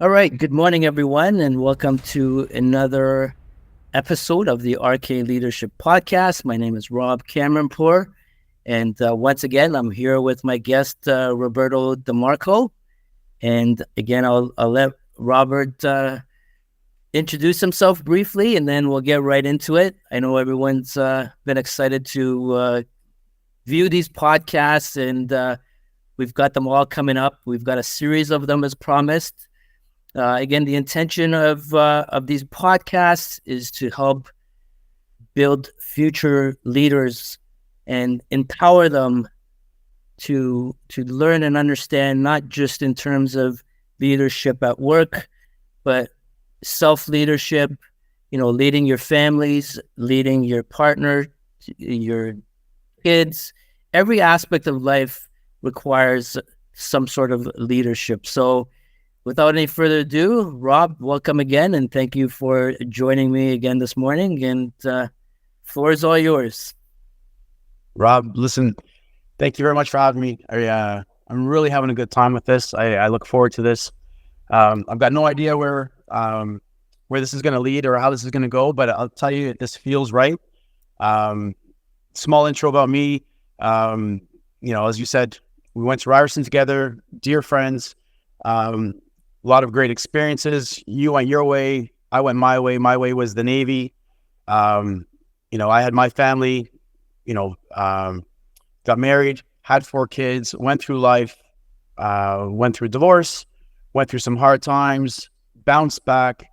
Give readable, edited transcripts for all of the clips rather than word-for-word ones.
All right. Good morning, everyone, and welcome to another episode of the RK Leadership Podcast. My name is Rob Kamranpoor, and once again, I'm here with my guest, Roberto DeMarco. And again, I'll let Robert introduce himself briefly, and then we'll get right into it. I know everyone's been excited to view these podcasts, and we've got them all coming up. We've got a series of them as promised. Again, the intention of these podcasts is to help build future leaders and empower them to learn and understand, not just in terms of leadership at work, but self leadership. Leading your families, leading your partner, your kids. Every aspect of life requires some sort of leadership. So without any further ado, Rob, welcome again, and thank you for joining me again this morning. And floor is all yours. Rob, listen, thank you very much for having me. I'm really having a good time with this. I look forward to this. I've got no idea where this is going to lead or how this is going to go, but I'll tell you, this feels right. Small intro about me. As you said, we went to Ryerson together, dear friends. A lot of great experiences. You went your way, I went my way. My way was the Navy. I had my family, got married, had 4 kids, went through life, went through divorce, went through some hard times, bounced back,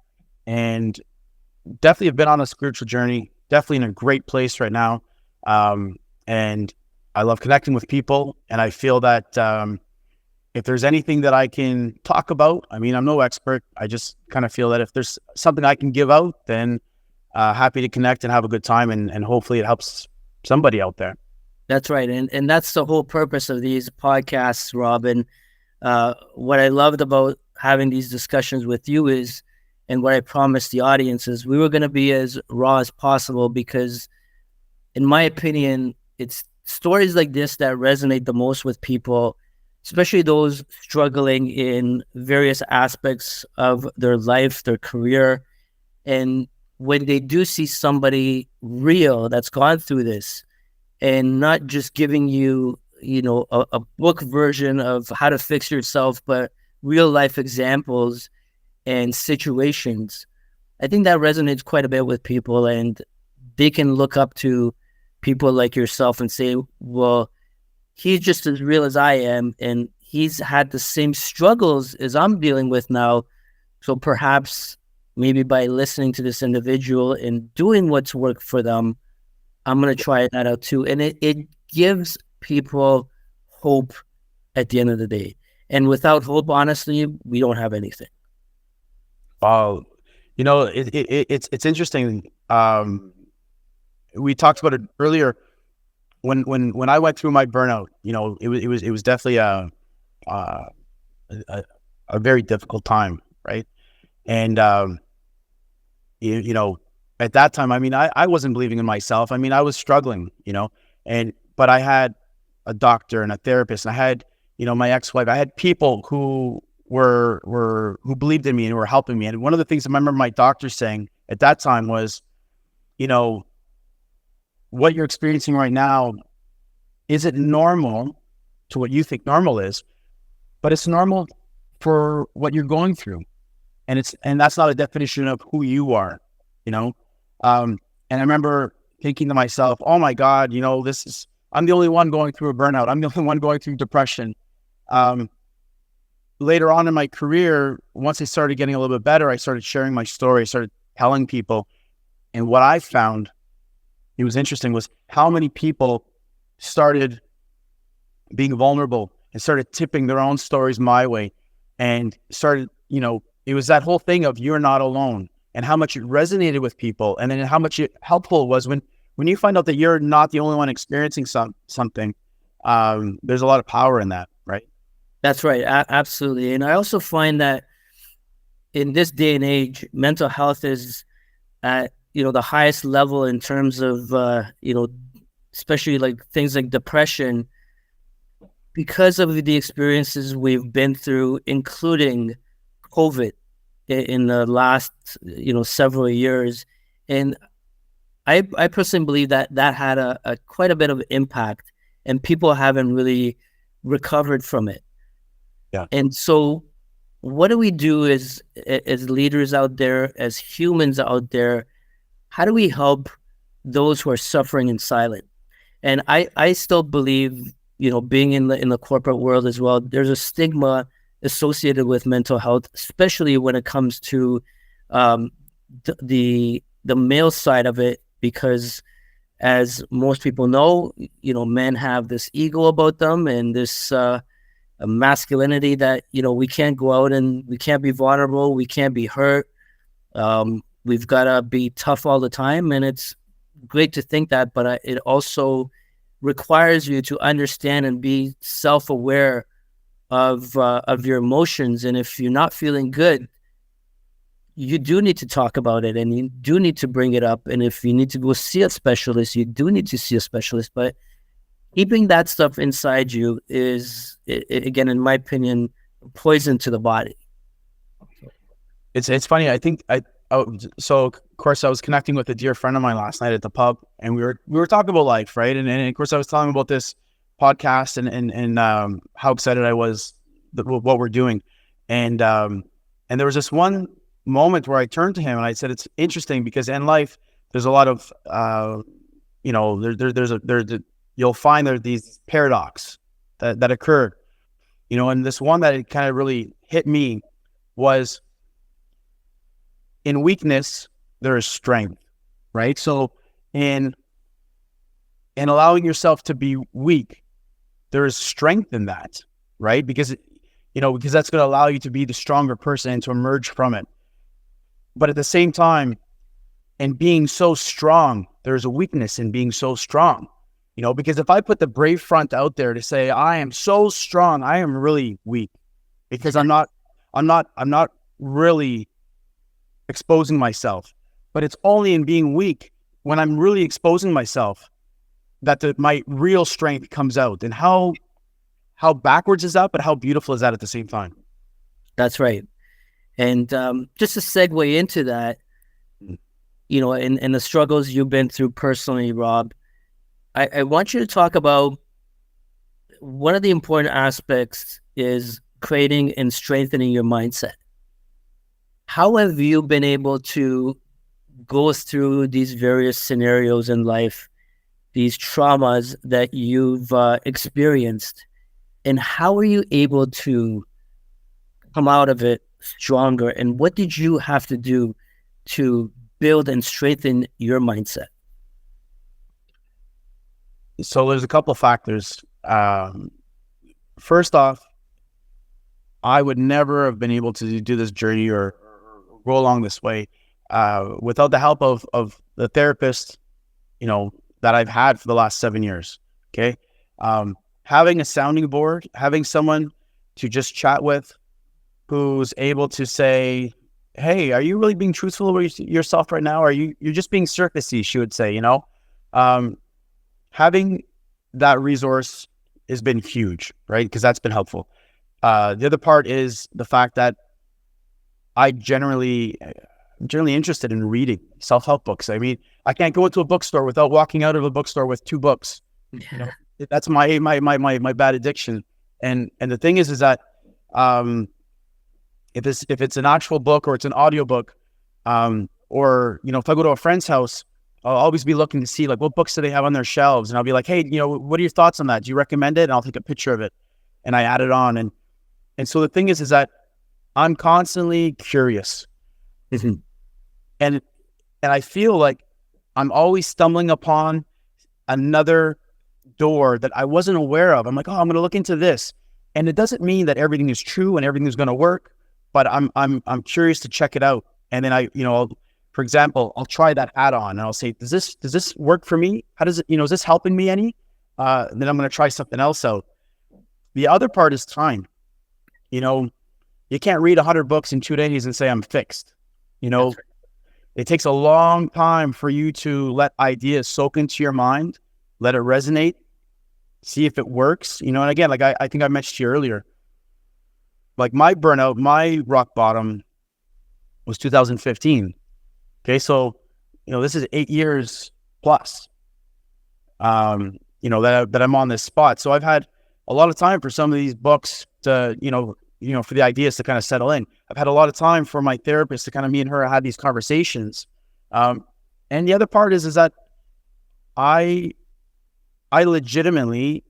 and definitely have been on a spiritual journey, definitely in a great place right now. And I love connecting with people, and I feel that if there's anything that I can talk about, I mean, I'm no expert. I just kind of feel that if there's something I can give out, then happy to connect and have a good time, and hopefully it helps somebody out there. That's right. And that's the whole purpose of these podcasts, Robin. What I loved about having these discussions with you is, and what I promised the audience is, we were going to be as raw as possible, because in my opinion, it's stories like this that resonate the most with people, especially those struggling in various aspects of their life, their career. And when they do see somebody real that's gone through this, and not just giving you, a book version of how to fix yourself, but real life examples and situations, I think that resonates quite a bit with people, and they can look up to people like yourself and say, well, he's just as real as I am, and he's had the same struggles as I'm dealing with now. So perhaps maybe by listening to this individual and doing what's worked for them, I'm going to try that out too. And it gives people hope at the end of the day. And without hope, honestly, we don't have anything. It's interesting. We talked about it earlier. When I went through my burnout, it was definitely a very difficult time, right? And at that time, I mean, I wasn't believing in myself. I mean, I was struggling, but I had a doctor and a therapist, and I had, my ex-wife. I had people who who believed in me and were helping me. And one of the things I remember my doctor saying at that time was, what you're experiencing right now isn't normal to what you think normal is, but it's normal for what you're going through. And that's not a definition of who you are, And I remember thinking to myself, oh my God, I'm the only one going through a burnout. I'm the only one going through depression. Later on in my career, once I started getting a little bit better, I started sharing my story, I started telling people. And what I found, it was interesting, was how many people started being vulnerable and started tipping their own stories my way, and started, it was that whole thing of you're not alone, and how much it resonated with people, and then how much it helpful it was when you find out that you're not the only one experiencing something. There's a lot of power in that, right? That's right. Absolutely. And I also find that in this day and age, mental health is at, the highest level in terms of, especially like things like depression, because of the experiences we've been through, including COVID in the last, several years. And I personally believe that that had a quite a bit of impact, and people haven't really recovered from it. Yeah. And so what do we do as leaders out there, as humans out there? How do we help those who are suffering in silence? And I still believe, being in the corporate world as well, there's a stigma associated with mental health, especially when it comes to um, the male side of it, because as most people know, men have this ego about them and this masculinity that we can't go out and we can't be vulnerable, we can't be hurt. We've got to be tough all the time, and it's great to think that, but it also requires you to understand and be self-aware of your emotions. And if you're not feeling good, you do need to talk about it, and you do need to bring it up. And if you need to go see a specialist, you do need to see a specialist. But keeping that stuff inside you is, again, in my opinion, poison to the body. It's funny. I think so of course I was connecting with a dear friend of mine last night at the pub, and we were talking about life, right? And of course I was telling him about this podcast and how excited I was what we're doing. And there was this one moment where I turned to him and I said, it's interesting because in life there's a lot of you'll find there these paradox that occur, and this one that it kind of really hit me was, in weakness there is strength, right? So in allowing yourself to be weak, there is strength in that, right? Because that's going to allow you to be the stronger person and to emerge from it. But at the same time, in being so strong, there's a weakness in being so strong, because if I put the brave front out there to say, I am so strong, I am really weak, because I'm not really exposing myself. But it's only in being weak, when I'm really exposing myself, that my real strength comes out. And how backwards is that, but how beautiful is that at the same time? That's right. And just to segue into that, and the struggles you've been through personally, Rob, I want you to talk about one of the important aspects is creating and strengthening your mindset. How have you been able to go through these various scenarios in life, these traumas that you've experienced, and how are you able to come out of it stronger? And what did you have to do to build and strengthen your mindset? So there's a couple of factors. First off, I would never have been able to do this journey or go along this way without the help of the therapist, that I've had for the last 7 years. Okay. Having a sounding board, having someone to just chat with who's able to say, hey, are you really being truthful with yourself right now? Or you're just being surfacey, she would say, having that resource has been huge, right? Because that's been helpful. The other part is the fact that I'm generally interested in reading self-help books. I mean, I can't go into a bookstore without walking out of a bookstore with 2 books. That's my bad addiction. And the thing is that if it's an actual book or it's an audio book, or if I go to a friend's house, I'll always be looking to see like what books do they have on their shelves, and I'll be like, hey, what are your thoughts on that? Do you recommend it? And I'll take a picture of it and I add it on. And so the thing is that I'm constantly curious. Mm-hmm. And I feel like I'm always stumbling upon another door that I wasn't aware of. I'm like, oh, I'm going to look into this. And it doesn't mean that everything is true and everything is going to work, but I'm curious to check it out. And then for example, I'll try that hat on and I'll say, does this work for me? How does it, is this helping me any? Then I'm going to try something else out. The other part is time. You can't read 100 books in 2 days and say I'm fixed. Right. It takes a long time for you to let ideas soak into your mind, let it resonate, see if it works. And again, like I think I mentioned to you earlier, like my burnout, my rock bottom was 2015. Okay. So, this is 8 years plus, that I'm on this spot. So I've had a lot of time for some of these books to, for the ideas to kind of settle in. I've had a lot of time for my therapist to kind of, me and her had these conversations. And the other part is that I legitimately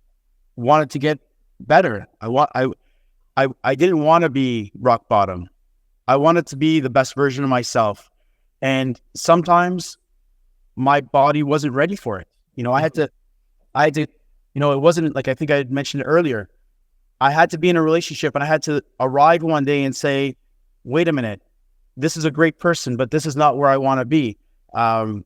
wanted to get better. I didn't want to be rock bottom. I wanted to be the best version of myself. And sometimes my body wasn't ready for it. I had to, it wasn't like, I think I had mentioned it earlier. I had to be in a relationship and I had to arrive one day and say, wait a minute, this is a great person, but this is not where I want to be. From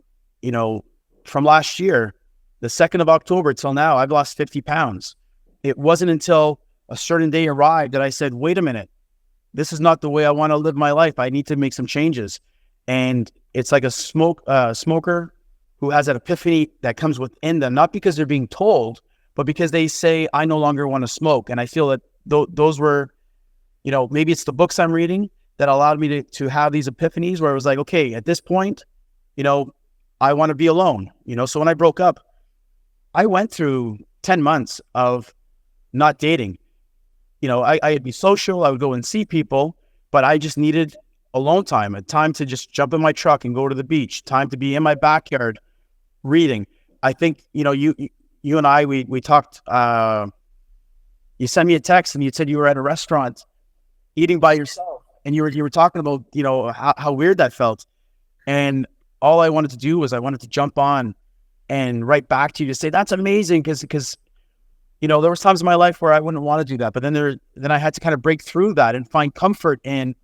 last year, the 2nd of October till now, I've lost 50 pounds. It wasn't until a certain day arrived that I said, wait a minute, this is not the way I want to live my life. I need to make some changes. And it's like a smoker who has an epiphany that comes within them, not because they're being told, but because they say, I no longer want to smoke. And I feel that those were, maybe it's the books I'm reading that allowed me to have these epiphanies where it was like, okay, at this point, I want to be alone. So when I broke up, I went through 10 months of not dating. I'd be social, I would go and see people, but I just needed alone time, a time to just jump in my truck and go to the beach, time to be in my backyard reading. I think, you and I, we talked, you sent me a text and you said you were at a restaurant eating by yourself and you were talking about, how weird that felt. And all I wanted to do was I wanted to jump on and write back to you to say, that's amazing. Cause there was times in my life where I wouldn't want to do that, but then I had to kind of break through that and find comfort in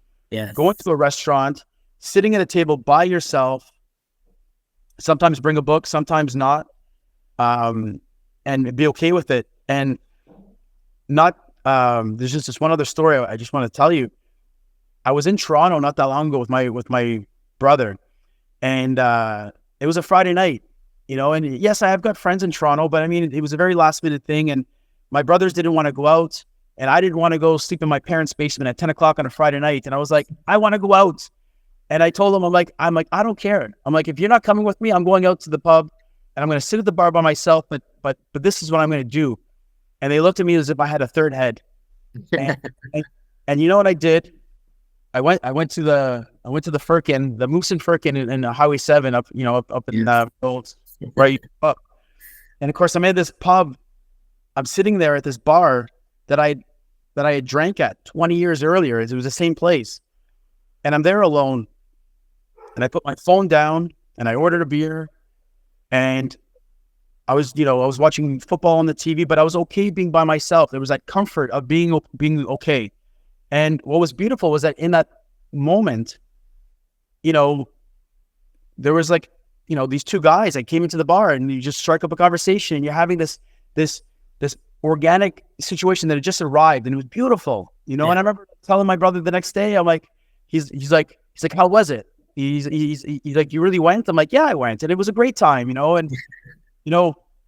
going to a restaurant, sitting at a table by yourself, sometimes bring a book, sometimes not, and be okay with it. And not, there's just this one other story I just want to tell you. I was in Toronto not that long ago with my brother, and it was a Friday night, and yes, I have got friends in Toronto, but I mean, it was a very last minute thing, and my brothers didn't want to go out, and I didn't want to go sleep in my parents' basement at 10 o'clock on a Friday night. And I was like, I want to go out. And I told them, I'm like, I don't care. I'm like, if you're not coming with me, I'm going out to the pub and I'm going to sit at the bar by myself, but this is what I'm going to do. And they looked at me as if I had a third head. And you know what I did? I went to the Firkin, the Moose and Firkin in Highway 7 up in right up. And of course I'm at this pub. I'm sitting there at this bar that I had drank at 20 years earlier. It was the same place. And I'm there alone. And I put my phone down and I ordered a beer. And I was watching football on the TV, but I was okay being by myself. There was that comfort of being okay. And what was beautiful was that in that moment, there was like, these two guys that came into the bar and you just strike up a conversation and you're having this organic situation that had just arrived and it was beautiful, And I remember telling my brother the next day, I'm like, he's like, how was it? He's like, you really went? I'm like, yeah, I went. And it was a great time, and,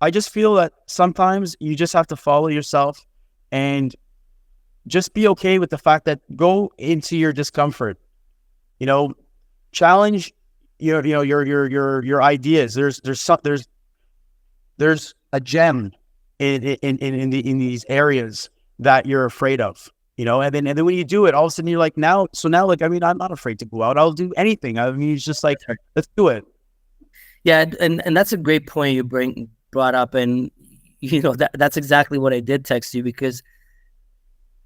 I just feel that sometimes you just have to follow yourself and just be okay with the fact that go into your discomfort, challenge your ideas. There's a gem in these areas that you're afraid of, and then when you do it, all of a sudden you're like, now, I mean, I'm not afraid to go out. I'll do anything. I mean, it's just like, let's do it. Yeah. And that's a great point you brought up. And, that's exactly what I did text you, because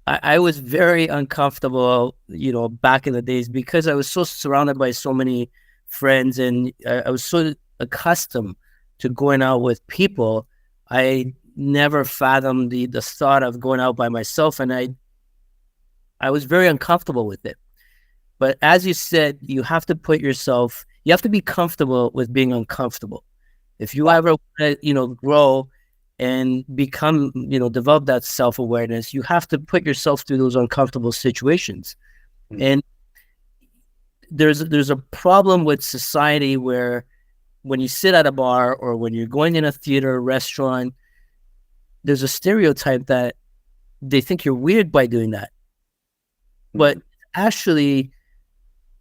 I was very uncomfortable, back in the days, because I was so surrounded by so many friends and I was so accustomed to going out with people. I never fathomed the thought of going out by myself, and I was very uncomfortable with it. But as you said, you have to be comfortable with being uncomfortable. If you ever want to, grow and become, develop that self-awareness, you have to put yourself through those uncomfortable situations. Mm-hmm. And there's a problem with society where when you sit at a bar or when you're going in a theater or restaurant, there's a stereotype that they think you're weird by doing that. but actually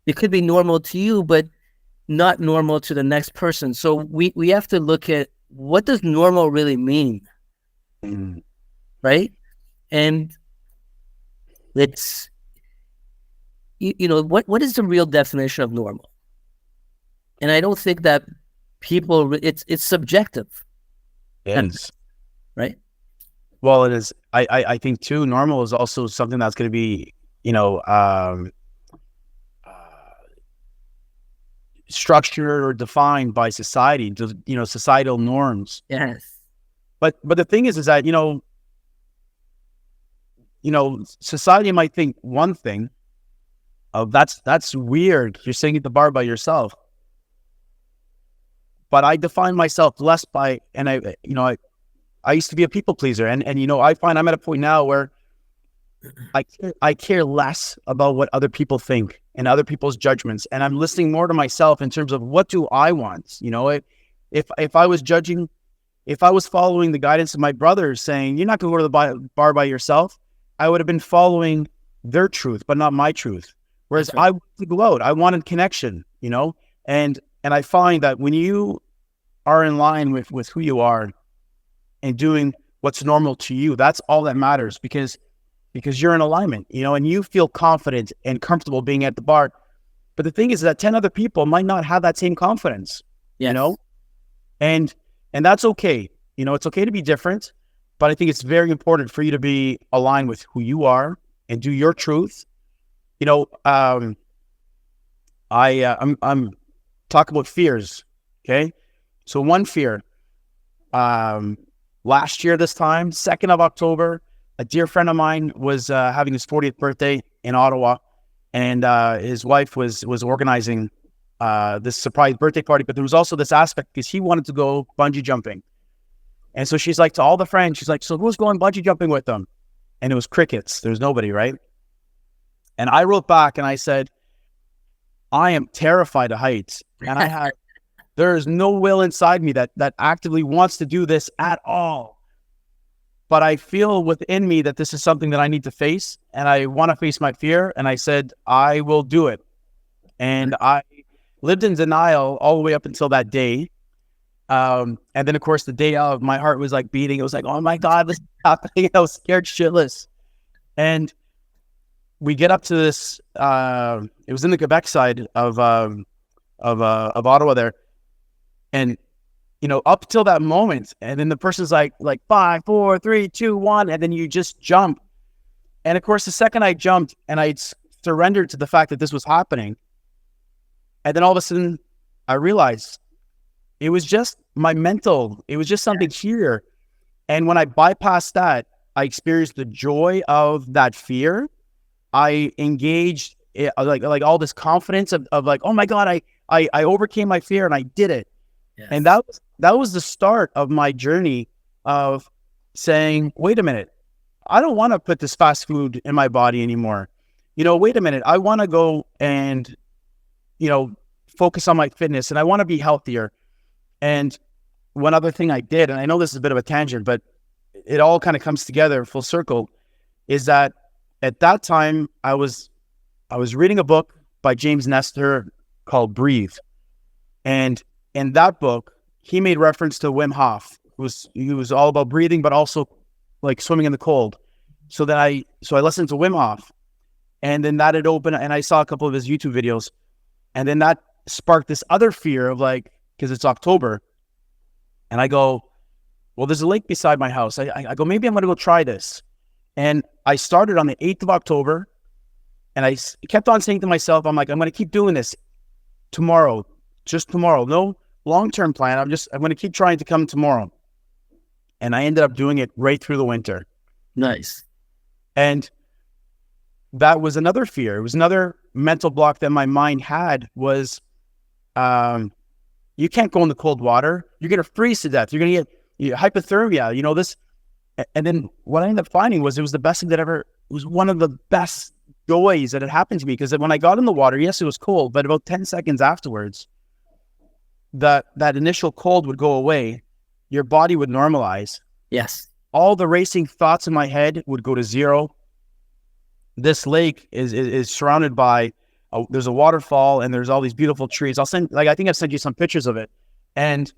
it could be normal to you, but not normal to the next person. So we have to look at, what does normal really mean, Mm. right? And it's, what is the real definition of normal? And I don't think that people, it's subjective, It is. right? Well, it is. I think too, normal is also something that's going to be, uh, structured or defined by society, societal norms. Yes. But the thing is that, society might think one thing of that's weird. You're sitting at the bar by yourself. But I define myself less by, and I used to be a people pleaser, and I find I'm at a point now where I care less about what other people think and other people's judgments, and I'm listening more to myself in terms of, what do I want? If I was judging, if I was following the guidance of my brothers saying, you're not going to go to the bar by yourself, I would have been following their truth, but not my truth. Whereas I wanted to go out, I wanted connection, and I find that when you are in line with who you are and doing what's normal to you, that's all that matters, because you're in alignment, and you feel confident and comfortable being at the bar. But the thing is that 10 other people might not have that same confidence, and that's okay. It's okay to be different, but I think it's very important for you to be aligned with who you are and do your truth. I'm talking about fears. Okay. So one fear, last year, this time, 2nd of October, a dear friend of mine was having his 40th birthday in Ottawa, and his wife was organizing this surprise birthday party. But there was also this aspect, because he wanted to go bungee jumping. And so she's like, to all the friends, she's like, so who's going bungee jumping with them? And it was crickets. There's nobody, right? And I wrote back and I said, I am terrified of heights. And there is no will inside me that actively wants to do this at all. But I feel within me that this is something that I need to face, and I want to face my fear. And I said, I will do it. And I lived in denial all the way up until that day. And then, of course, the day of, my heart was like beating. It was like, oh my God, this is happening. I was scared shitless. And we get up to this, it was in the Quebec side of Ottawa there. And, up till that moment, and then the person's like 5, 4, 3, 2, 1, and then you just jump. And of course, the second I jumped and I surrendered to the fact that this was happening, and then all of a sudden I realized it was just my mental, it was just something here. And when I bypassed that, I experienced the joy of that fear. I engaged like all this confidence of like, oh my God, I overcame my fear and I did it. Yes. And that was the start of my journey of saying, wait a minute, I don't want to put this fast food in my body anymore. Wait a minute, I want to go and, focus on my fitness, and I want to be healthier. And one other thing I did, and I know this is a bit of a tangent, but it all kind of comes together full circle, is that at that time I was reading a book by James Nestor called Breathe. And in that book, he made reference to Wim Hof. He was all about breathing, but also like swimming in the cold. So I listened to Wim Hof, and then that had opened, and I saw a couple of his YouTube videos, and then that sparked this other fear of like, because it's October, and I go, well, there's a lake beside my house. I go, maybe I'm going to go try this. And I started on the 8th of October, and I kept on saying to myself, I'm like, I'm going to keep doing this tomorrow, just tomorrow. No long-term plan. I'm going to keep trying to come tomorrow. And I ended up doing it right through the winter. Nice. And that was another fear. It was another mental block that my mind had was, you can't go in the cold water. You're going to freeze to death. You're going to get hypothermia, this. And then what I ended up finding was it was the best thing it was one of the best joys that had happened to me. Because when I got in the water, yes, it was cold, but about 10 seconds afterwards, that initial cold would go away. Your body would normalize. Yes. All the racing thoughts in my head would go to zero. this lake is surrounded by there's a waterfall and there's all these beautiful trees. I think I've sent you some pictures of it. And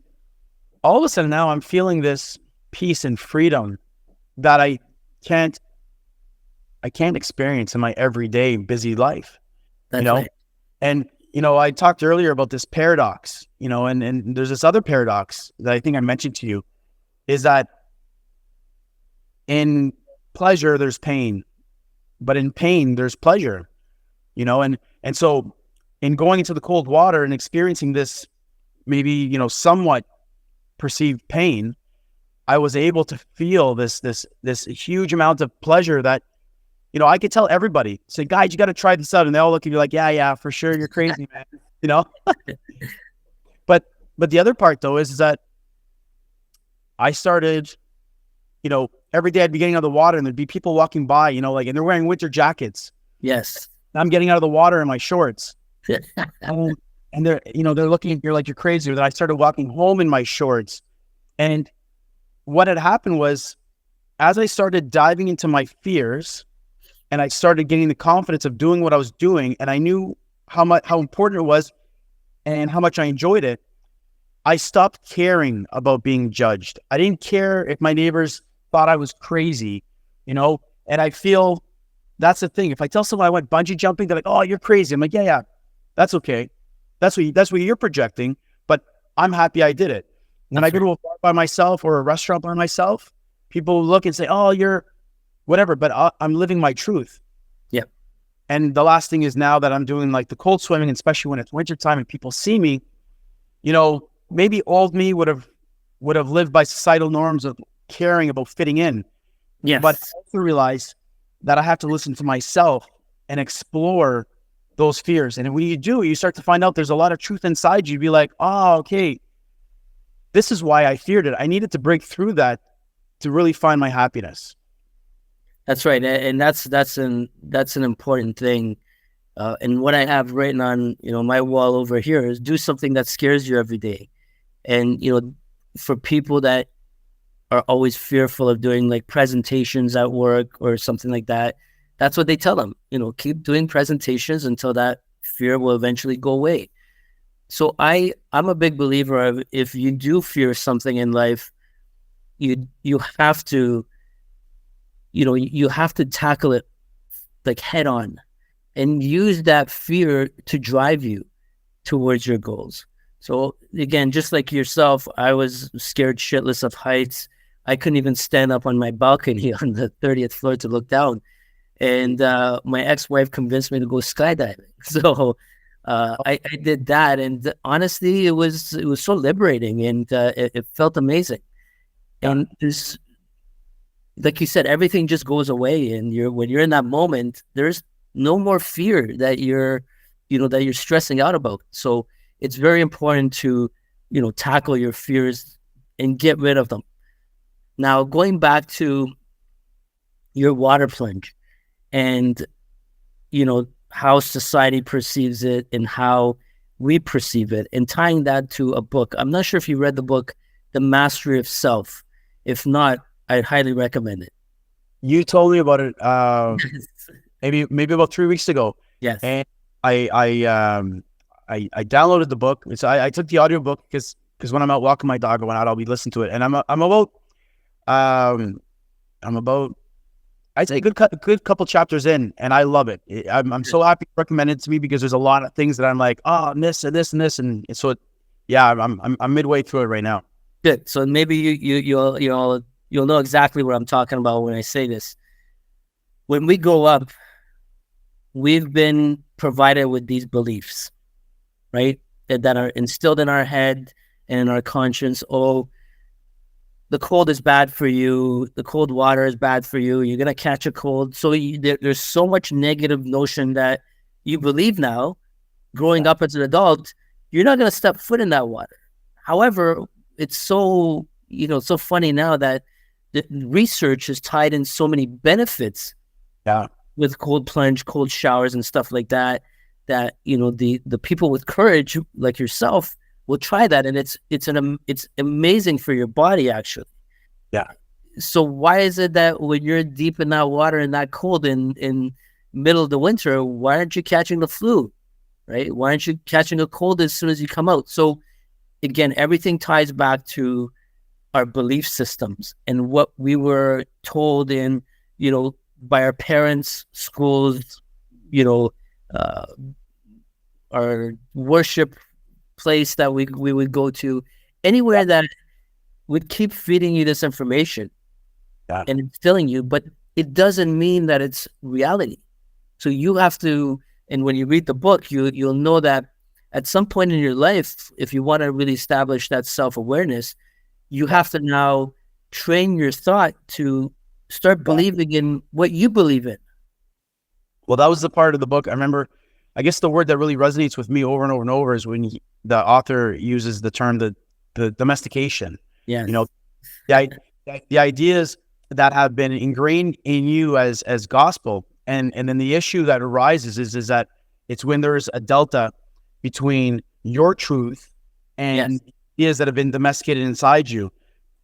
all of a sudden now I'm feeling this peace and freedom that can't experience in my everyday busy life, That's right. And, I talked earlier about this paradox, and there's this other paradox that I think I mentioned to you, is that in pleasure, there's pain, but in pain, there's pleasure, and so in going into the cold water and experiencing this, maybe, somewhat perceived pain, I was able to feel this huge amount of pleasure that, I could tell everybody, say, guys, you got to try this out. And they all look at you like, yeah, for sure. You're crazy, man. But the other part though, is that I started, every day I'd be getting out of the water and there'd be people walking by, and they're wearing winter jackets. Yes. I'm getting out of the water in my shorts. and they're looking at you like you're crazy. Then I started walking home in my shorts. And what had happened was, as I started diving into my fears and I started getting the confidence of doing what I was doing, and I knew how important it was and how much I enjoyed it, I stopped caring about being judged. I didn't care if my neighbors thought I was crazy, and I feel that's the thing. If I tell someone I went bungee jumping, they're like, oh, you're crazy. I'm like, yeah, that's okay. That's what you're projecting, but I'm happy I did it. When I go to a bar by myself or a restaurant by myself, people look and say, oh, you're whatever, but I'm living my truth. Yeah. And the last thing is, now that I'm doing like the cold swimming, especially when it's wintertime and people see me, maybe old me would have lived by societal norms of caring about fitting in. Yes. But I also realize that I have to listen to myself and explore those fears. And when you do, you start to find out there's a lot of truth inside you. Be like, oh, okay, this is why I feared it. I needed to break through that to really find my happiness. That's right. And that's an important thing. And what I have written on, my wall over here is, do something that scares you every day. And, for people that are always fearful of doing like presentations at work or something like that, that's what they tell them, keep doing presentations until that fear will eventually go away. So I'm a big believer of, if you do fear something in life, you have to, you have to tackle it like head on and use that fear to drive you towards your goals. So again, just like yourself, I was scared shitless of heights. I couldn't even stand up on my balcony on the 30th floor to look down. And my ex-wife convinced me to go skydiving. So I did that, and honestly, it was so liberating, and it felt amazing. And this, like you said, everything just goes away, and when you're in that moment, there's no more fear that you're stressing out about. So it's very important to tackle your fears and get rid of them. Now, going back to your water plunge, and how society perceives it and how we perceive it, and tying that to a book. I'm not sure if you read the book, The Mastery of Self. If not, I'd highly recommend it. You told me about it maybe about 3 weeks ago. Yes. And I downloaded the book. So I took the audiobook because when I'm out walking my dog or when I'll be listening to it. And I'm about I'd say a good couple chapters in, and I love it. I'm so happy to recommend it to me, because there's a lot of things that I'm like, oh, and this and this and this, and so I'm midway through it right now. Good. So maybe you'll know exactly what I'm talking about when I say this. When we grow up, we've been provided with these beliefs, right, that are instilled in our head and in our conscience. Oh, the cold is bad for you. The cold water is bad for you. You're going to catch a cold. So there's so much negative notion that you believe now, growing up as an adult, you're not going to step foot in that water. However, it's so funny now that the research has tied in so many benefits with cold plunge, cold showers and stuff like that, the people with courage like yourself will try that, and it's amazing for your body, actually. Yeah. So why is it that when you're deep in that water and that cold, and middle of the winter, why aren't you catching the flu, right? Why aren't you catching a cold as soon as you come out? So again, everything ties back to our belief systems and what we were told in, by our parents, schools, uh, our worship place that we would go to, anywhere that would keep feeding you this information and instilling you, but it doesn't mean that it's reality. So you have to, and when you read the book, you'll know that at some point in your life, if you want to really establish that self-awareness, you have to now train your thought to start believing in what you believe in. Well, that was the part of the book. I remember, I guess the word that really resonates with me over and over and over is when the author uses the term, the domestication. Yeah. The ideas that have been ingrained in you as gospel. And then the issue that arises is that it's when there's a delta between your truth and ideas that have been domesticated inside you.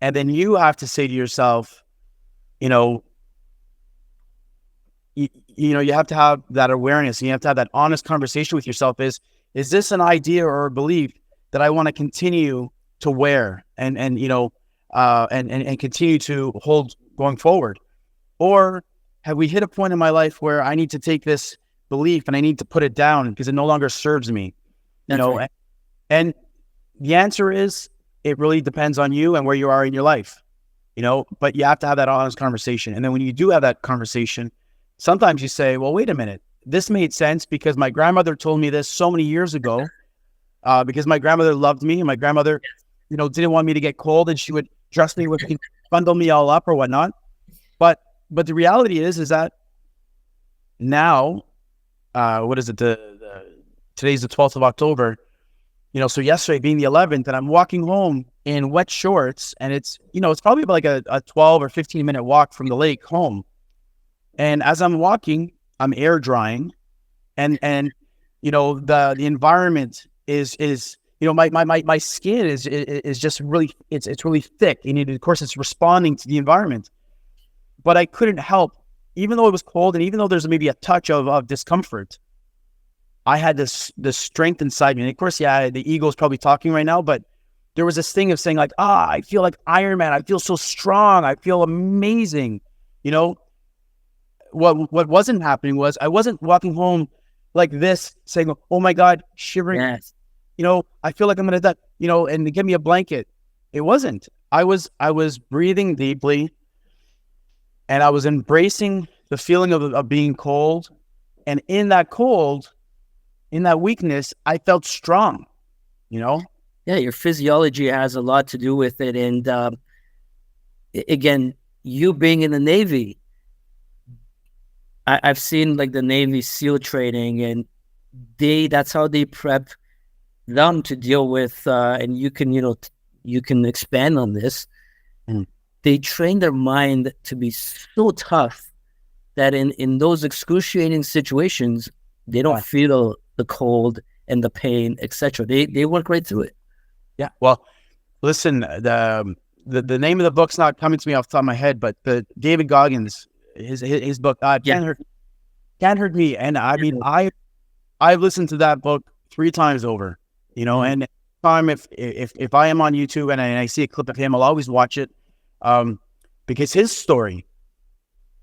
And then you have to say to yourself, you have to have that awareness, and you have to have that honest conversation with yourself. Is this an idea or a belief that I want to continue to wear and continue to hold going forward? Or have we hit a point in my life where I need to take this belief and I need to put it down because it no longer serves me? Right. And the answer is, it really depends on you and where you are in your life, but you have to have that honest conversation. And then when you do have that conversation, sometimes you say, well, wait a minute, this made sense because my grandmother told me this so many years ago, because my grandmother loved me, and my grandmother, didn't want me to get cold, and she would dress me bundle me all up or whatnot. But the reality is that now, what is it? Today's the 12th of October. So yesterday being the 11th, and I'm walking home in wet shorts, and it's probably like a 12 or 15 minute walk from the lake home. And as I'm walking, I'm air drying, and the environment is my skin is just really, it's really thick, and of course it's responding to the environment. But I couldn't help, even though it was cold, and even though there's maybe a touch of discomfort, I had this strength inside me. And of course, the ego is probably talking right now, but there was this thing of saying like, I feel like Iron Man. I feel so strong. I feel amazing. What wasn't happening was I wasn't walking home like this saying, oh my God, shivering. Yes. I feel like I'm going to die, and give me a blanket. It wasn't. I was breathing deeply, and I was embracing the feeling of being cold. And in that cold, in that weakness, I felt strong, Yeah, your physiology has a lot to do with it. And again, you being in the Navy, I've seen like the Navy SEAL training, and that's how they prep them to deal with, and you can expand on this. Mm. They train their mind to be so tough that in those excruciating situations, they don't feel the cold and the pain, etc. They work right through it. Yeah. Well, listen, the name of the book's not coming to me off the top of my head, but the David Goggins, his book, Can't Hurt Me. And I mean, I've listened to that book 3 times over, and time if I am on YouTube and I see a clip of him, I'll always watch it, because his story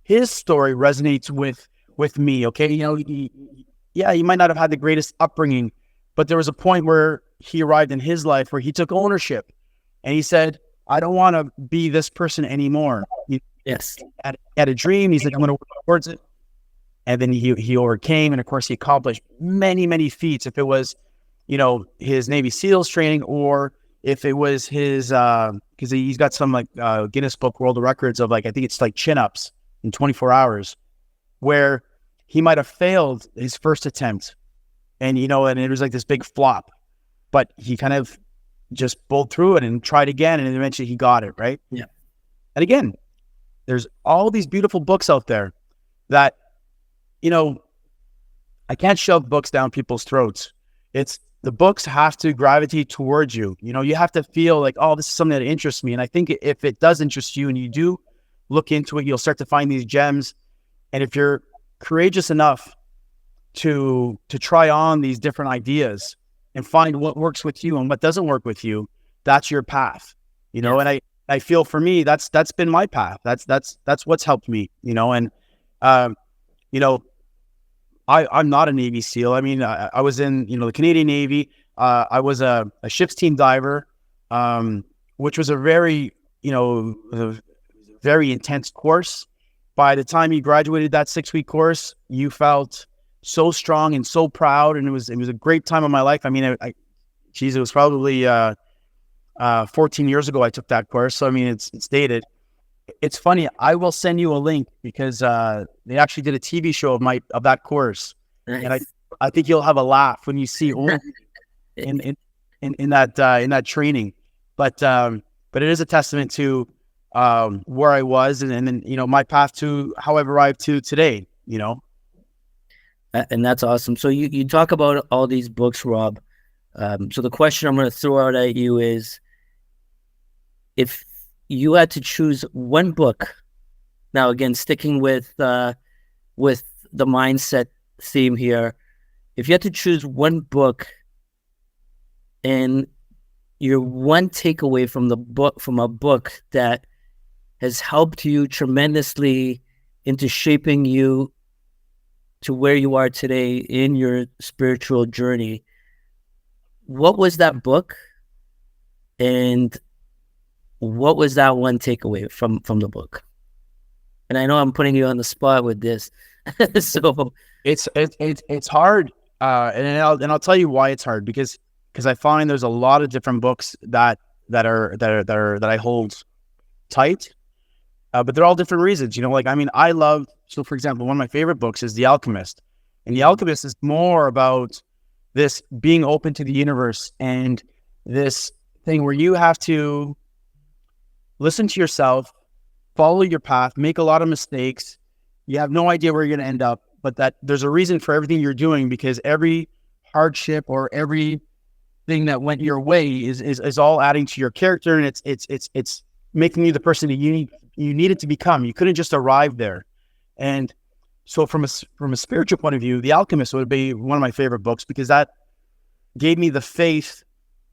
resonates with me. Okay. He might not have had the greatest upbringing, but there was a point where he arrived in his life where he took ownership, and he said, I don't want to be this person anymore. Yes. Had a dream. He's like, I'm going to work towards it. And then he overcame, and of course he accomplished many, many feats. If it was, his Navy SEALs training, or if it was his, because he's got some like Guinness Book World Records of like, I think it's like chin-ups in 24 hours, where he might have failed his first attempt, and and it was like this big flop, but he kind of just pulled through it and tried again, and eventually he got it, right? Yeah. And again, there's all these beautiful books out there that, I can't shove books down people's throats. It's the books have to gravitate towards you. You have to feel like, oh, this is something that interests me. And I think if it does interest you and you do look into it, you'll start to find these gems. And if you're courageous enough to try on these different ideas and find what works with you and what doesn't work with you, that's your path, Yeah. and I feel for me, that's been my path. That's what's helped me, and, you know, I'm not a Navy SEAL. I mean, I was in, the Canadian Navy. I was a ship's team diver, which was a very, a very intense course. By the time you graduated that 6-week course, you felt so strong and so proud, and it was a great time of my life. I mean, geez, it was probably 14 years ago I took that course, so I mean, it's dated. It's funny. I will send you a link because they actually did a TV show of that course, Nice. and I think you'll have a laugh when you see in that training. But it is a testament to where I was, and then my path to how I've arrived to today. And that's awesome. So you talk about all these books, Rob. So the question I'm going to throw out at you is, if you had to choose one book, now again sticking with the mindset theme here, if you had to choose one book and your one takeaway from a book that has helped you tremendously into shaping you to where you are today in your spiritual journey, what was that book, and what was that one takeaway from the book? And I know I'm putting you on the spot with this, so it's hard, and I'll tell you why it's hard, because I find there's a lot of different books that I hold tight, but they're all different reasons. Like, I mean, so for example, one of my favorite books is The Alchemist, and The Alchemist is more about this being open to the universe and this thing where you have to listen to yourself, follow your path, make a lot of mistakes. You have no idea where you're going to end up, but that there's a reason for everything you're doing, because every hardship or every thing that went your way is all adding to your character, and it's making you the person that you needed to become. You couldn't just arrive there. And so from a spiritual point of view, The Alchemist would be one of my favorite books, because that gave me the faith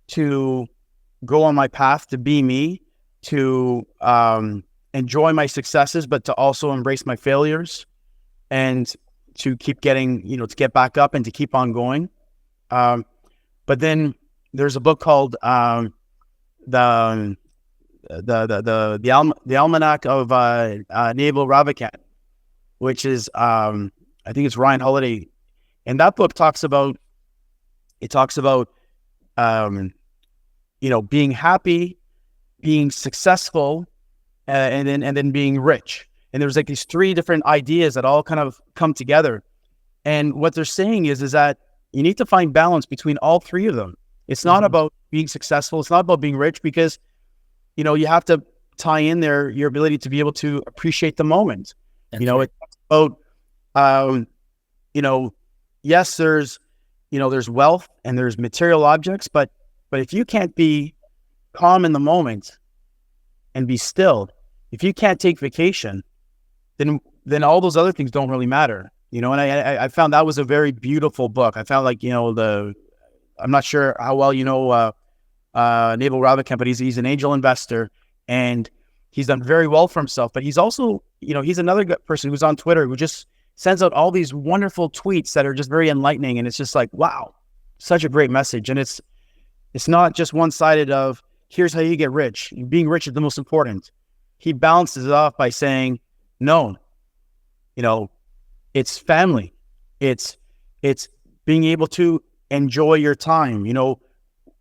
to go on my path, to be me, to enjoy my successes, but to also embrace my failures, and to keep getting, to get back up and to keep on going. But then there's a book called the Almanac of Naval Ravikant, which is I think it's Ryan Holiday, and that book talks about being happy, being successful, and then being rich. And there's like these 3 different ideas that all kind of come together. And what they're saying is that you need to find balance between all 3 of them. It's not about being successful. It's not about being rich, because you have to tie in there your ability to be able to appreciate the moment. That's right. It's about yes, there's wealth and there's material objects, but if you can't be calm in the moment and be still, if you can't take vacation, then all those other things don't really matter. And I found that was a very beautiful book. I found, like, I'm not sure how well Naval Ravikant, but he's an angel investor, and he's done very well for himself. But he's also, he's another person who's on Twitter who just sends out all these wonderful tweets that are just very enlightening, and it's just like, wow, such a great message. And it's not just one-sided of, here's how you get rich. Being rich is the most important. He balances it off by saying, no, it's family. It's being able to enjoy your time.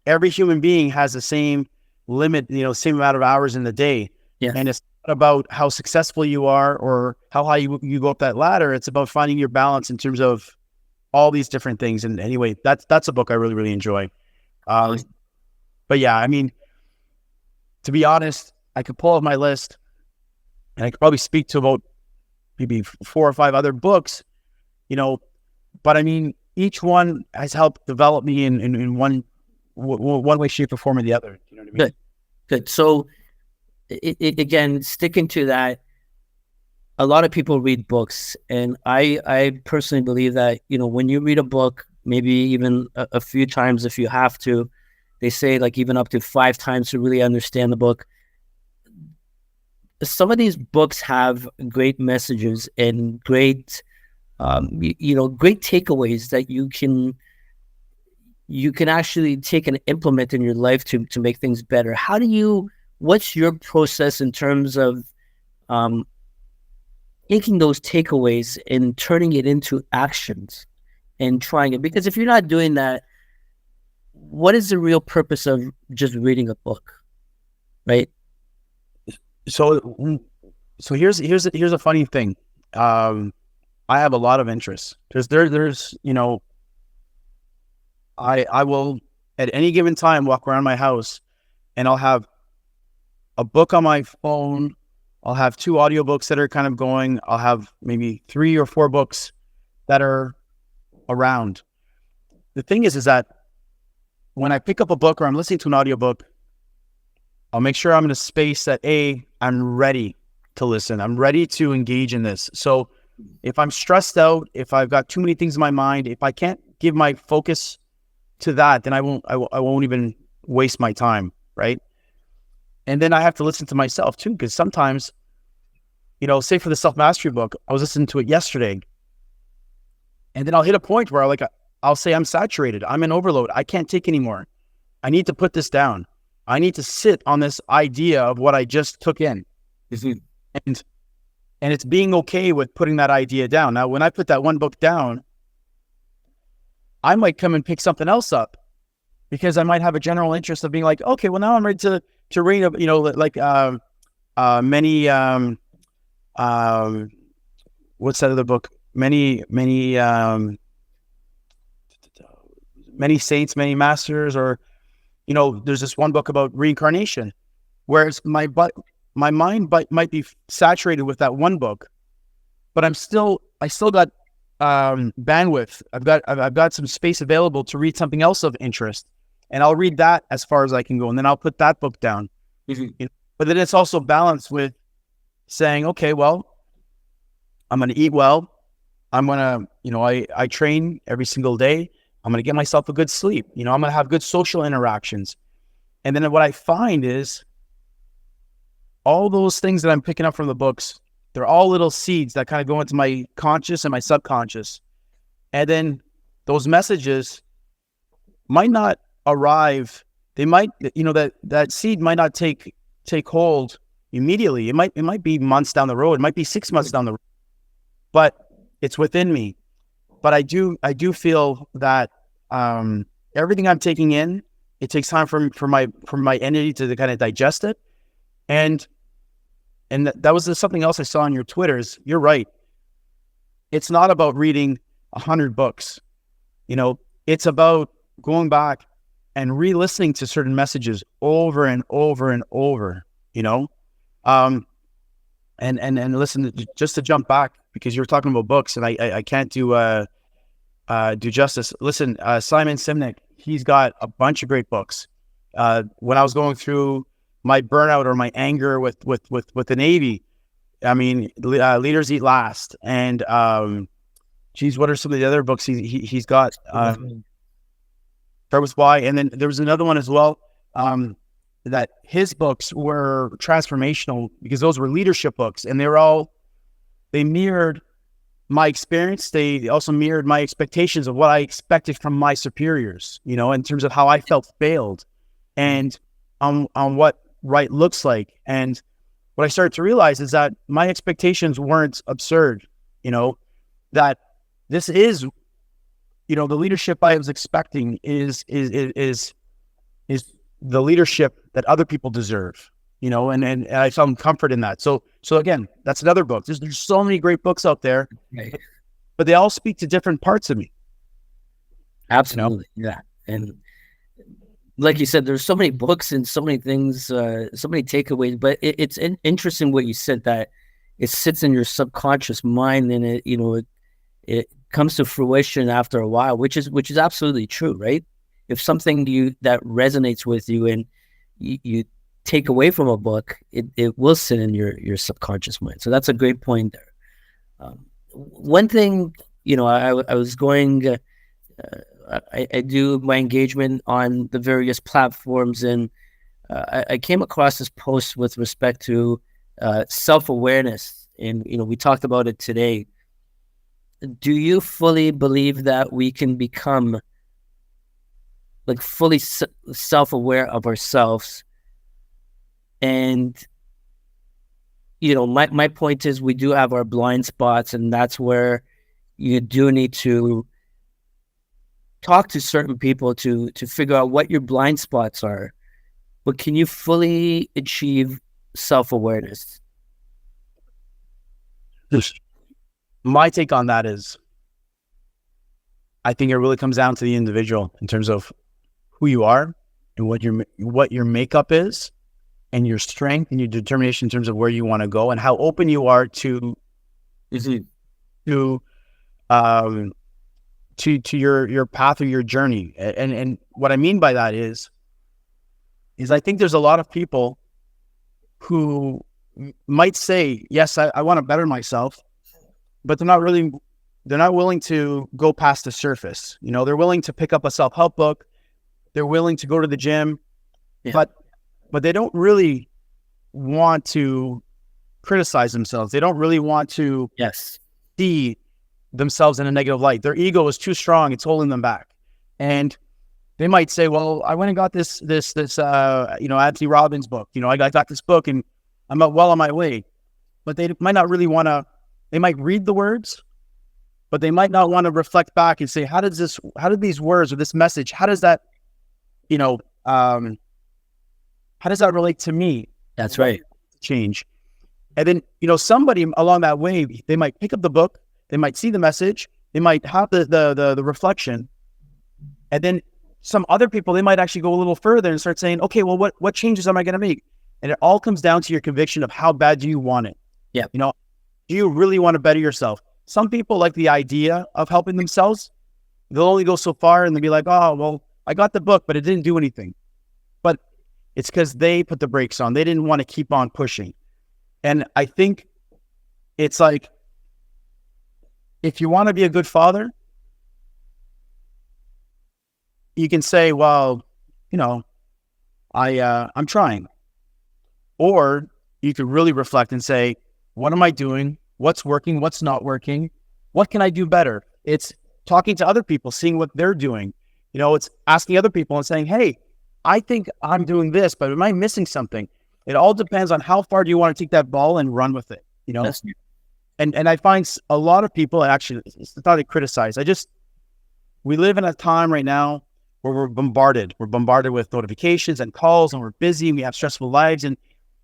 Every human being has the same limit, same amount of hours in the day. Yes. And it's not about how successful you are or how high you go up that ladder. It's about finding your balance in terms of all these different things. And anyway, that's a book I really, really enjoy. But yeah, I mean, to be honest, I could pull up my list and I could probably speak to about maybe 4 or 5 other books, but I mean, each one has helped develop me in one way, shape, or form or the other. You know what I mean? Good. So again, sticking to that, a lot of people read books, and I personally believe that, when you read a book, maybe even a few times if you have to, they say like even up to 5 times to really understand the book. Some of these books have great messages and great, great takeaways that you can actually take and implement in your life to make things better. What's your process in terms of taking those takeaways and turning it into actions and trying it? Because if you're not doing that, what is the real purpose of just reading a book, right? So here's a funny thing. I have a lot of interests. There's I will at any given time walk around my house and I'll have a book on my phone. I'll have 2 audiobooks that are kind of going. I'll have maybe 3 or 4 books that are around. The thing is that when I pick up a book or I'm listening to an audiobook, I'll make sure I'm in a space that I'm ready to listen. I'm ready to engage in this. So if I'm stressed out, if I've got too many things in my mind, if I can't give my focus to that, then I won't even waste my time, right? And then I have to listen to myself too, because sometimes, say for the self-mastery book, I was listening to it yesterday, and then I'll hit a point where I'll say I'm saturated, I'm in overload, I can't take anymore. I need to put this down. I need to sit on this idea of what I just took in. And it's being okay with putting that idea down. Now, when I put that one book down, I might come and pick something else up because I might have a general interest of being like, okay, well now I'm ready to read, what's that other book? Many saints, many masters, or, there's this one book about reincarnation, whereas my mind might be saturated with that one book, but I still got bandwidth. I've got some space available to read something else of interest, and I'll read that as far as I can go, and then I'll put that book down. But then it's also balanced with saying, okay, well, I'm going to eat well. I'm going to, I train every single day. I'm going to get myself a good sleep. I'm going to have good social interactions. And then what I find is all those things that I'm picking up from the books, they're all little seeds that kind of go into my conscious and my subconscious. And then those messages might not arrive. They might, that seed might not take hold immediately. It might be months down the road. It might be 6 months down the road, but it's within me. But I do feel that everything I'm taking in, it takes time for my entity to kind of digest it. And that was something else I saw on your Twitters. You're right. It's not about reading 100 books. It's about going back and re-listening to certain messages over and over and over, and listen, just to jump back, because you were talking about books and I can't do justice. Listen, Simon Sinek, he's got a bunch of great books. When I was going through my burnout or my anger with the Navy, I mean, Leaders Eat Last, and what are some of the other books he's got? Start with Why, and then there was another one as well. That his books were transformational because those were leadership books, and they mirrored my experience. They also mirrored my expectations of what I expected from my superiors, in terms of how I felt failed and on what right looks like. And what I started to realize is that my expectations weren't absurd, that this is, the leadership I was expecting is the leadership that other people deserve, and I found comfort in that. So again, that's another book. There's so many great books out there, Right. but they all speak to different parts of me. Absolutely. Yeah. And like you said, there's so many books and so many things, so many takeaways, but it's interesting what you said, that it sits in your subconscious mind, and it comes to fruition after a while, which is absolutely true, right? If something that resonates with you and you take away from a book, it will sit in your subconscious mind. So that's a great point there. One thing, I was going, I do my engagement on the various platforms, and I came across this post with respect to self-awareness, and we talked about it today. Do you fully believe that we can become like fully self-aware of ourselves? And my point is, we do have our blind spots, and that's where you do need to talk to certain people to figure out what your blind spots are. But can you fully achieve self-awareness? My take on that is, I think it really comes down to the individual in terms of who you are and what your makeup is, and your strength and your determination in terms of where you want to go, and how open you are to to your path or your journey. And what I mean by that is I think there's a lot of people who might say, yes, I want to better myself, but they're not willing to go past the surface. They're willing to pick up a self-help book. They're willing to go to the gym, but they don't really want to criticize themselves. They don't really want to see themselves in a negative light. Their ego is too strong. It's holding them back. And they might say, well, I went and got this Anthony Robbins book. I got this book and I'm well on my way. But they might not really want to, they might read the words, but they might not want to reflect back and say, how did these words or this message, how does that relate to me? That's right. Change. And then, somebody along that way, they might pick up the book, they might see the message, they might have the reflection. And then some other people, they might actually go a little further and start saying, okay, well, what changes am I going to make? And it all comes down to your conviction of how bad do you want it? Yeah. Do you really want to better yourself? Some people like the idea of helping themselves. They'll only go so far and they'll be like, oh, well, I got the book, but it didn't do anything. But it's because they put the brakes on. They didn't want to keep on pushing. And I think it's like, if you want to be a good father, you can say, well, I'm trying. Or you could really reflect and say, what am I doing? What's working? What's not working? What can I do better? It's talking to other people, seeing what they're doing. It's asking other people and saying, hey, I think I'm doing this, but am I missing something? It all depends on how far do you want to take that ball and run with it, And I find a lot of people, actually, it's not to criticize. We live in a time right now where we're bombarded. We're bombarded with notifications and calls, and we're busy, and we have stressful lives, and,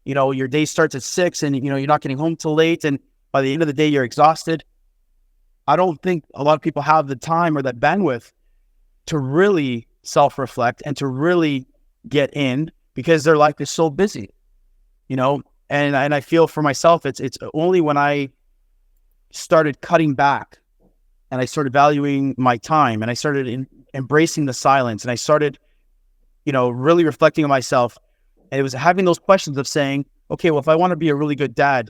your day starts at 6 and, you're not getting home till late. And by the end of the day, you're exhausted. I don't think a lot of people have the time or that bandwidth to really self-reflect and to really get in, because their life is so busy, and I feel for myself, it's only when I started cutting back and I started valuing my time and I started embracing the silence and I started, really reflecting on myself. And it was having those questions of saying, okay, well, if I want to be a really good dad,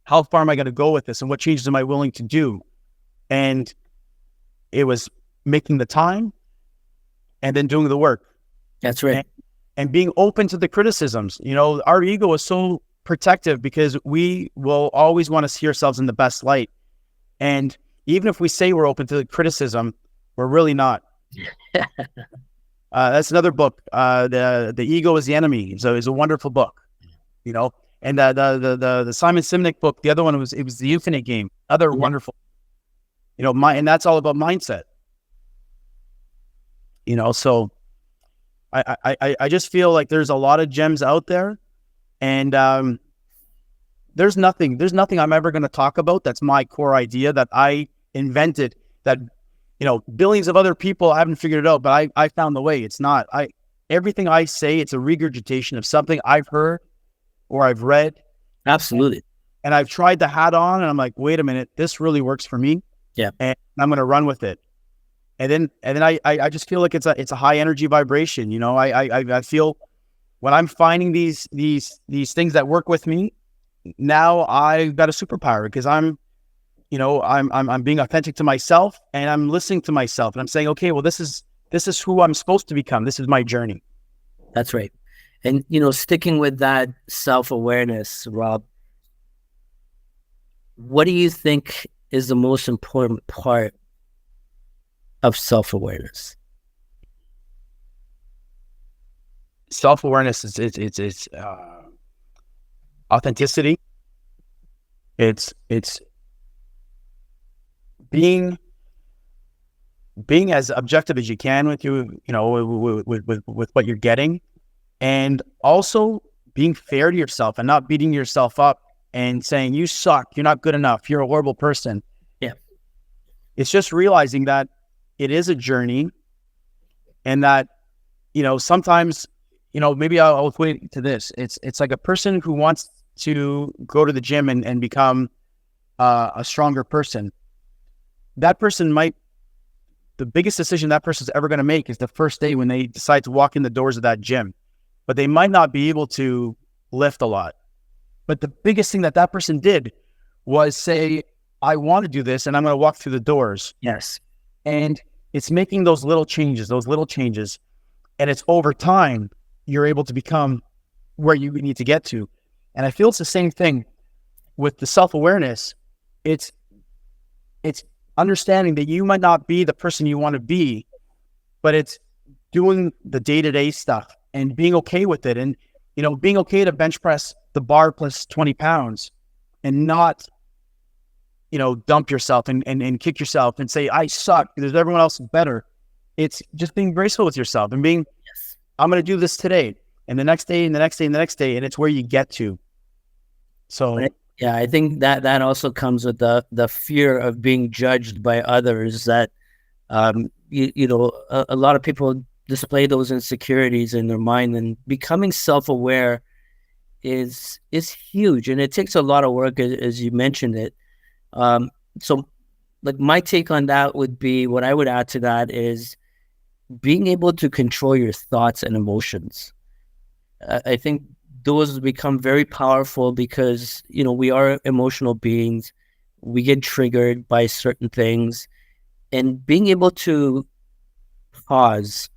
how far am I going to go with this? And what changes am I willing to do? And it was making the time and then doing the work. That's right. And being open to the criticisms. Our ego is so protective because we will always want to see ourselves in the best light. And even if we say we're open to the criticism, we're really not. That's another book. The Ego is the Enemy. So it's a wonderful book, And the Simon Sinek book, the other one was The Infinite Game. Other wonderful. And that's all about mindset. So I just feel like there's a lot of gems out there, and there's nothing I'm ever going to talk about that's my core idea that I invented, that billions of other people haven't figured it out, but I found the way. It's not everything I say, it's a regurgitation of something I've heard or I've read. Absolutely. And I've tried the hat on, and I'm like, wait a minute, this really works for me. Yeah. And I'm going to run with it. And then I just feel like it's a high energy vibration. I feel when I'm finding these things that work with me, now I've got a superpower because I'm being authentic to myself, and I'm listening to myself, and I'm saying, okay, well, this is who I'm supposed to become. This is my journey. That's right. And, sticking with that self-awareness, Rob, what do you think is the most important part of self-awareness? Self-awareness is it's authenticity. It's being as objective as you can with with what you're getting, and also being fair to yourself and not beating yourself up and saying you suck, you're not good enough, you're a horrible person. Yeah. It's just realizing that it is a journey, and that, sometimes, maybe I'll equate it to this. It's like a person who wants to go to the gym and become a stronger person. That person the biggest decision that person's ever going to make is the first day when they decide to walk in the doors of that gym. But they might not be able to lift a lot. But the biggest thing that person did was say, I want to do this, and I'm going to walk through the doors. Yes. And it's making those little changes. And it's over time, you're able to become where you need to get to. And I feel it's the same thing with the self-awareness. It's understanding that you might not be the person you want to be, but it's doing the day-to-day stuff and being okay with it. And, being okay to bench press the bar plus 20 pounds and not, dump yourself and kick yourself and say, I suck because everyone else is better. It's just being graceful with yourself and being, Yes, I'm going to do this today and the next day and the next day and the next day. And it's where you get to. So, yeah, I think that also comes with the fear of being judged by others. That a lot of people display those insecurities in their mind, and becoming self-aware is huge, and it takes a lot of work, as you mentioned it. So, like, my take on that would be, what I would add to that is being able to control your thoughts and emotions. I think those become very powerful because, we are emotional beings. We get triggered by certain things, and being able to pause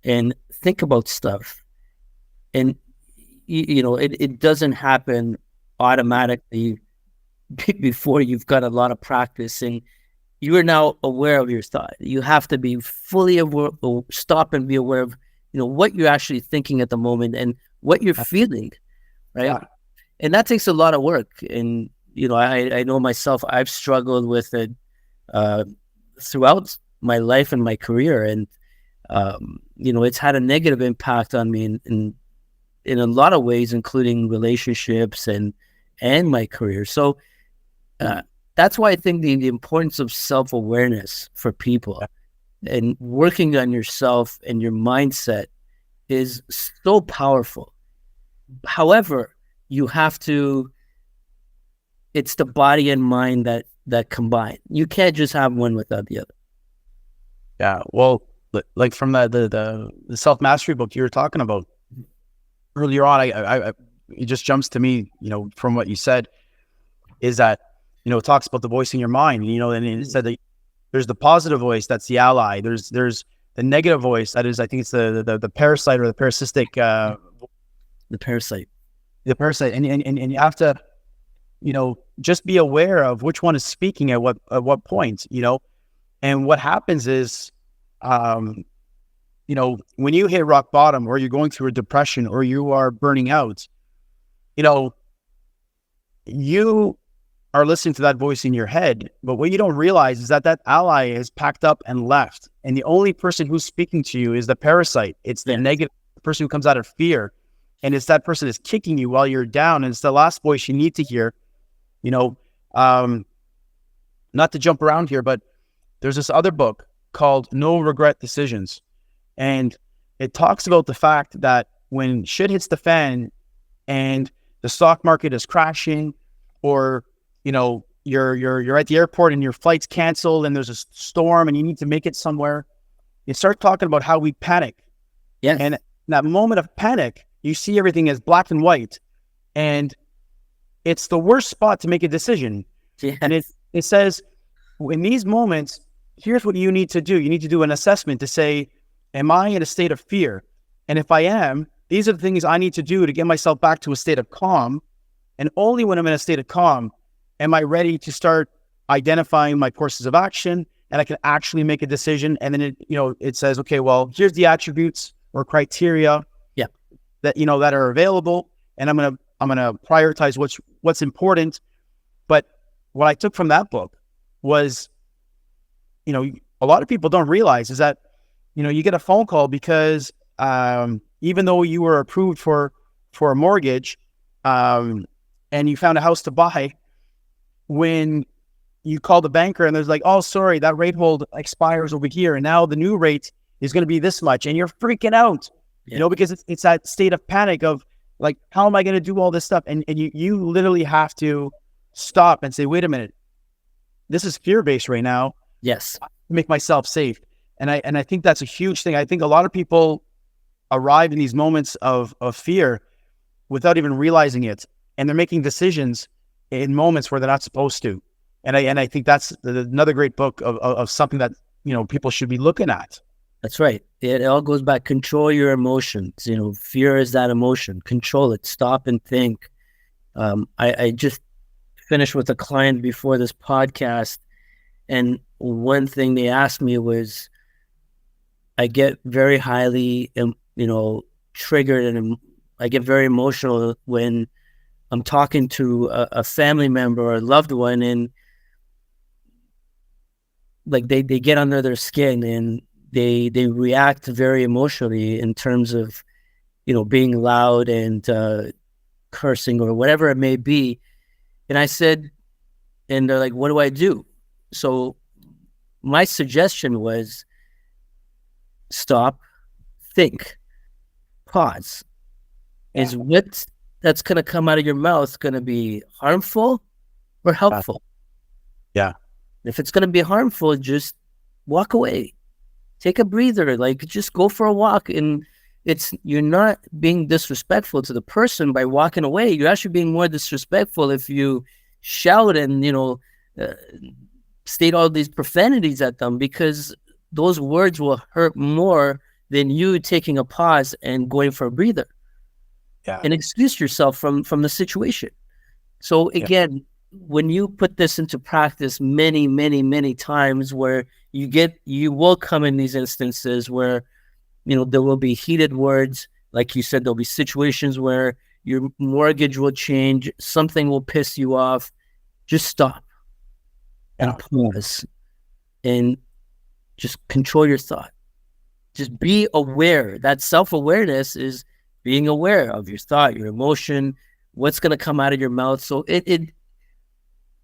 and think about stuff. And, it doesn't happen automatically before you've got a lot of practice, and you are now aware of your thought. You have to be fully aware, stop and be aware of, what you're actually thinking at the moment and what you're feeling, right? Yeah. And that takes a lot of work. And, I know myself, I've struggled with it throughout my life and my career. And, it's had a negative impact on me in a lot of ways, including relationships and my career. So that's why I think the importance of self-awareness for people and working on yourself and your mindset is so powerful. However, it's the body and mind that combine. You can't just have one without the other. Yeah. Well, like from the self-mastery book you were talking about earlier on, I it just jumps to me, from what you said, is that, it talks about the voice in your mind, and it said that there's the positive voice, that's the ally. There's the negative voice, that is, I think it's the parasite or the parasitic, The parasite. and you have to, just be aware of which one is speaking at what point, and what happens is, when you hit rock bottom, or you're going through a depression, or you are burning out, you are listening to that voice in your head. But what you don't realize is that ally has packed up and left. And the only person who's speaking to you is the parasite. It's the negative person who comes out of fear. And it's that person is kicking you while you're down. And it's the last voice you need to hear. Not to jump around here, but there's this other book called No Regret Decisions. And it talks about the fact that when shit hits the fan and the stock market is crashing, or, you're at the airport and your flight's canceled and there's a storm and you need to make it somewhere, you start talking about how we panic. Yes. And in that moment of panic, you see everything as black and white. And it's the worst spot to make a decision. And Yes. it says, in these moments, here's what you need to do. You need to do an assessment to say, am I in a state of fear? And if I am, these are the things I need to do to get myself back to a state of calm. And only when I'm in a state of calm am I ready to start identifying my courses of action, and I can actually make a decision. And then it says, okay, well, here's the attributes or criteria Yeah. that that are available, and I'm gonna prioritize what's important. But what I took from that book was, a lot of people don't realize is that, you get a phone call because even though you were approved for a mortgage, and you found a house to buy, when you call the banker and there's like, oh, sorry, that rate hold expires over here, and now the new rate is going to be this much, and you're freaking out, because it's that state of panic of like, how am I going to do all this stuff? And you literally have to stop and say, wait a minute, this is fear-based right now. Yes. Make myself safe. And I think that's a huge thing. I think a lot of people arrive in these moments of fear without even realizing it. And they're making decisions in moments where they're not supposed to. And I think that's another great book of something that, people should be looking at. That's right. It all goes back. Control your emotions. Fear is that emotion. Control it. Stop and think. I just finished with a client before this podcast, and one thing they asked me was, I get very highly, triggered, and I get very emotional when I'm talking to a family member or a loved one, and like they get under their skin and they react very emotionally in terms of, being loud and cursing or whatever it may be. And I said, and they're like, what do I do? So my suggestion was, stop, think, pause. Yeah. Is what that's going to come out of your mouth going to be harmful or helpful? Yeah. If it's going to be harmful, just walk away. Take a breather. Like, just go for a walk. And you're not being disrespectful to the person by walking away. You're actually being more disrespectful if you shout and, state all these profanities at them, because those words will hurt more than you taking a pause and going for a breather. Yeah. And excuse yourself from the situation. So again, when you put this into practice many, many, many times, where you will come in these instances where, there will be heated words. Like you said, there'll be situations where your mortgage will change, something will piss you off. Just stop and pause and just control your thought. Just be aware. That self-awareness is being aware of your thought, your emotion, what's going to come out of your mouth. So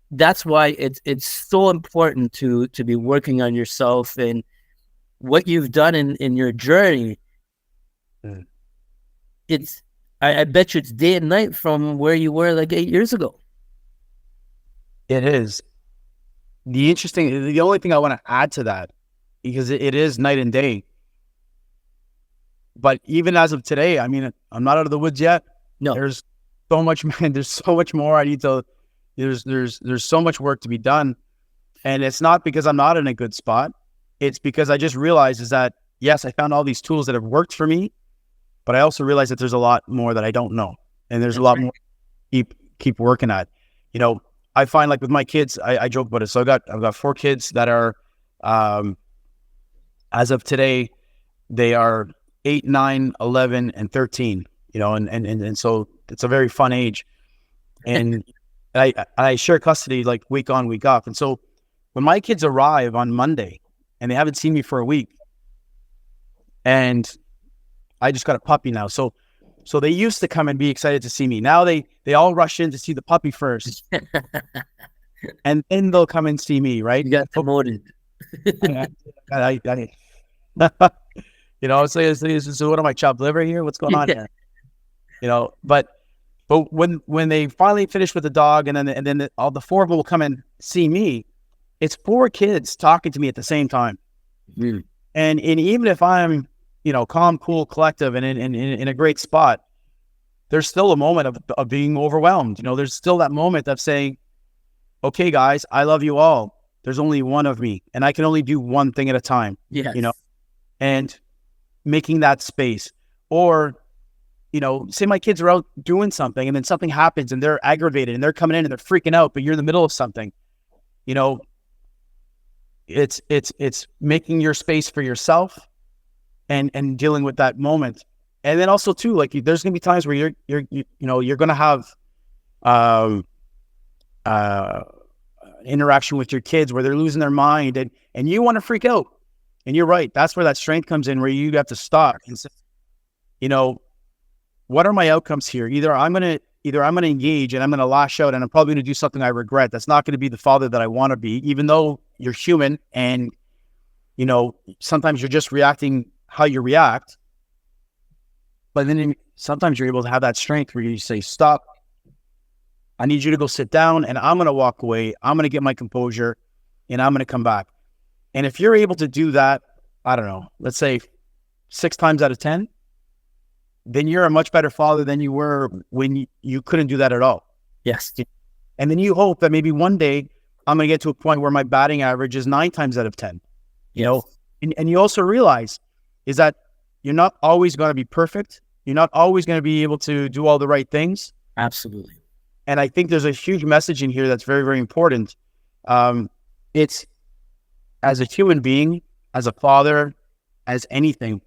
that's why it's so important to be working on yourself, and what you've done in your journey. I bet you it's day and night from where you were like 8 years ago. It is. The only thing I want to add to that, because it is night and day, but even as of today, I mean, I'm not out of the woods yet. No. There's so much, man. There's so much more I need to. There's so much work to be done, and it's not because I'm not in a good spot. It's because I just realized is that, yes, I found all these tools that have worked for me, but I also realized that there's a lot more that I don't know, and there's a lot more keep working at. I find, like with my kids, I joke about it. So I've got 4 kids that are, as of today, they are 8, 9, 11, and 13. And so it's a very fun age, and I share custody like week on, week off. And so when my kids arrive on Monday and they haven't seen me for a week, and I just got a puppy now, so they used to come and be excited to see me. Now they all rush in to see the puppy first, and then they'll come and see me. Right? You got promoted. So what am I, chopped liver here? What's going on here? But when they finally finish with the dog, and then all the 4 of them will come and see me, it's 4 kids talking to me at the same time. And even if I'm, calm, cool, collective, and in a great spot, there's still a moment of being overwhelmed. There's still that moment of saying, okay, guys, I love you all. There's only one of me and I can only do one thing at a time, Yes. And making that space. Or, say my kids are out doing something and then something happens and they're aggravated and they're coming in and they're freaking out, but you're in the middle of something, it's making your space for yourself and dealing with that moment. And then also too, like there's going to be times where you're going to have, interaction with your kids where they're losing their mind and you want to freak out. And you're right. That's where that strength comes in, where you have to stop and say, what are my outcomes here? Either I'm going to engage and I'm going to lash out and I'm probably going to do something I regret. That's not going to be the father that I want to be, even though you're human and, sometimes you're just reacting how you react. But then sometimes you're able to have that strength where you say, stop. I need you to go sit down and I'm going to walk away. I'm going to get my composure and I'm going to come back. And if you're able to do that, I don't know, let's say 6 times out of 10, then you're a much better father than you were when you couldn't do that at all. Yes. And then you hope that maybe one day I'm going to get to a point where my batting average is 9 times out of 10, and you also realize is that you're not always going to be perfect. You're not always going to be able to do all the right things. Absolutely. And I think there's a huge message in here that's very, very important. It's as a human being, as a father, as anything,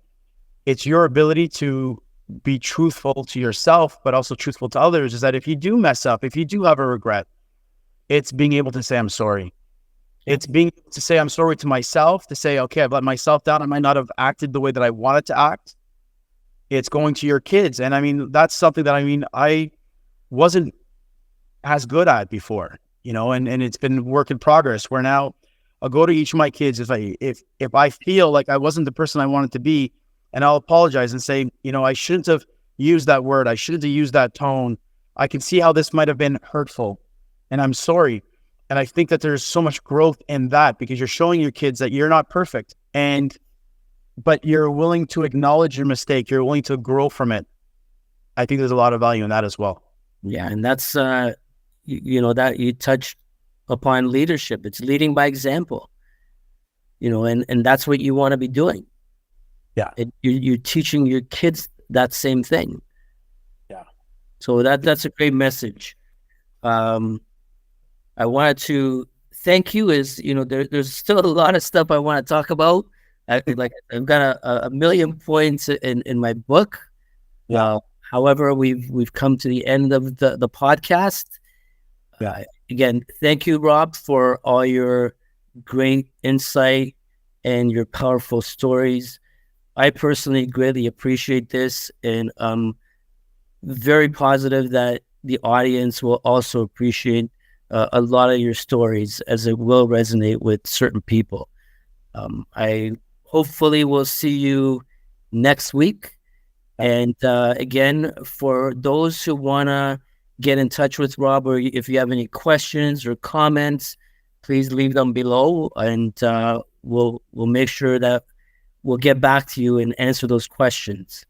it's your ability to be truthful to yourself, but also truthful to others, is that if you do mess up, if you do have a regret, it's being able to say, I'm sorry. It's being able to say, I'm sorry to myself, to say, okay, I've let myself down. I might not have acted the way that I wanted to act. It's going to your kids. And I mean, that's something that I wasn't as good at before, and it's been work in progress where now I'll go to each of my kids if I feel like I wasn't the person I wanted to be, and I'll apologize and say, I shouldn't have used that word. I shouldn't have used that tone. I can see how this might have been hurtful and I'm sorry. And I think that there's so much growth in that because you're showing your kids that you're not perfect but you're willing to acknowledge your mistake. You're willing to grow from it. I think there's a lot of value in that as well. Yeah. And that's, that you touched upon leadership. It's leading by example, and that's what you want to be doing. Yeah. You're teaching your kids that same thing. Yeah. So that's a great message. I wanted to thank you. There's still a lot of stuff I want to talk about. I've got a million points in my book. Yeah. However, we've come to the end of the podcast. Yeah. Again, thank you, Rob, for all your great insight and your powerful stories. I personally greatly appreciate this, and I'm very positive that the audience will also appreciate a lot of your stories, as it will resonate with certain people. I hopefully will see you next week. And again, for those who want to get in touch with Rob, or if you have any questions or comments, please leave them below, and we'll make sure that we'll get back to you and answer those questions.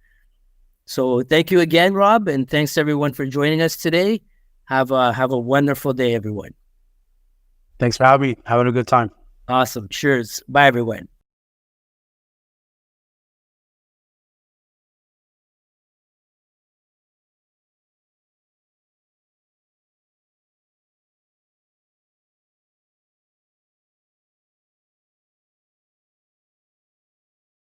So thank you again, Rob, and thanks everyone for joining us today. Have a wonderful day, everyone. Thanks for having me. Having a good time. Awesome. Cheers. Bye, everyone.